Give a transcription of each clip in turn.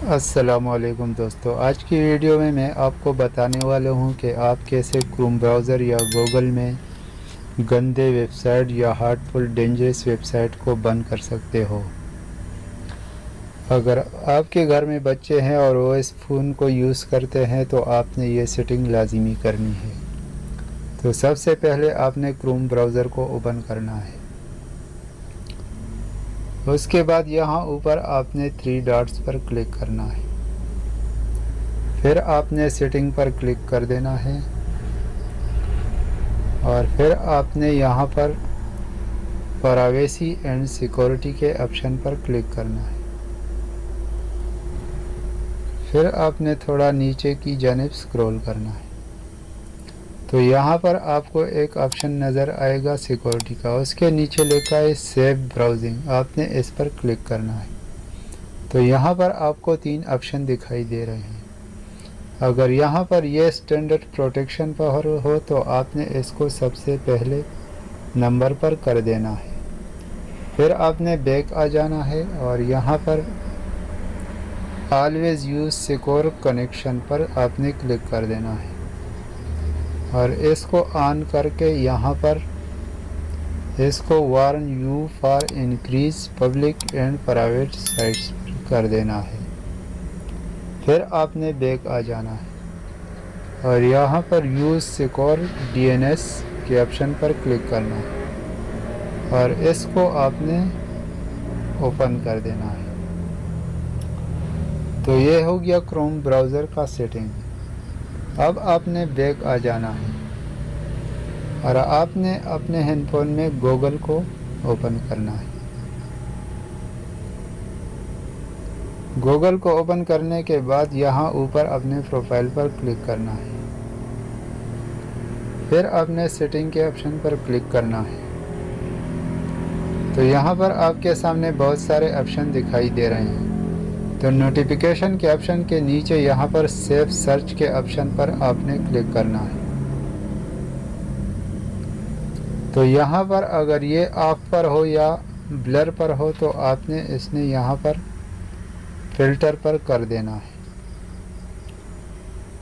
अस्सलामुअलैकुम दोस्तों, आज की वीडियो में मैं आपको बताने वाला हूं कि आप कैसे क्रोम ब्राउज़र या गूगल में गंदे वेबसाइट या हार्मफुल डेंजरस वेबसाइट को बंद कर सकते हो। अगर आपके घर में बच्चे हैं और वो इस फ़ोन को यूज़ करते हैं तो आपने ये सेटिंग लाजिमी करनी है। तो सबसे पहले आपने क्रोम ब्राउज़र को ओपन करना है। उसके बाद यहाँ ऊपर आपने 3 डॉट्स पर क्लिक करना है। फिर आपने सेटिंग पर क्लिक कर देना है और फिर आपने यहाँ पर प्राइवेसी एंड सिक्योरिटी के ऑप्शन पर क्लिक करना है। फिर आपने थोड़ा नीचे की जानिब स्क्रॉल करना है तो यहाँ पर आपको एक ऑप्शन नज़र आएगा सिक्योरिटी का। उसके नीचे लिखा है सेफ ब्राउजिंग, आपने इस पर क्लिक करना है। तो यहाँ पर आपको 3 ऑप्शन दिखाई दे रहे हैं। अगर यहाँ पर ये स्टैंडर्ड प्रोटेक्शन पर हो तो आपने इसको सबसे पहले नंबर पर कर देना है। फिर आपने बैक आ जाना है और यहाँ पर ऑलवेज यूज़ सिक्योर कनेक्शन पर आपने क्लिक कर देना है और इसको ऑन करके यहाँ पर इसको warn you for increase public and private sites कर देना है। फिर आपने बैक आ जाना है और यहाँ पर यूज़ सिक्योर डीएनएस के ऑप्शन पर क्लिक करना है और इसको आपने ओपन कर देना है। तो ये हो गया क्रोम ब्राउज़र का सेटिंग। अब आपने बैक आ जाना है और आपने अपने हैंडफोन में गूगल को ओपन करना है। गूगल को ओपन करने के बाद यहाँ ऊपर अपने प्रोफाइल पर क्लिक करना है। फिर आपने सेटिंग के ऑप्शन पर क्लिक करना है। तो यहाँ पर आपके सामने बहुत सारे ऑप्शन दिखाई दे रहे हैं। तो नोटिफिकेशन के ऑप्शन के नीचे यहाँ पर सेफ सर्च के ऑप्शन पर आपने क्लिक करना है। तो यहाँ पर अगर ये ऑफ पर हो या ब्लर पर हो तो आपने इसने यहाँ पर फिल्टर पर कर देना है।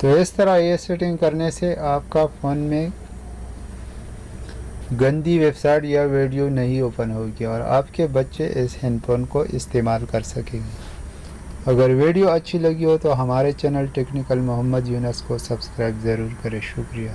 तो इस तरह ये सेटिंग करने से आपका फ़ोन में गंदी वेबसाइट या वीडियो नहीं ओपन होगी और आपके बच्चे इस हैंडफोन को इस्तेमाल कर सकेंगे। अगर वीडियो अच्छी लगी हो तो हमारे चैनल टेक्निकल मोहम्मद यूनस को सब्सक्राइब ज़रूर करें। शुक्रिया।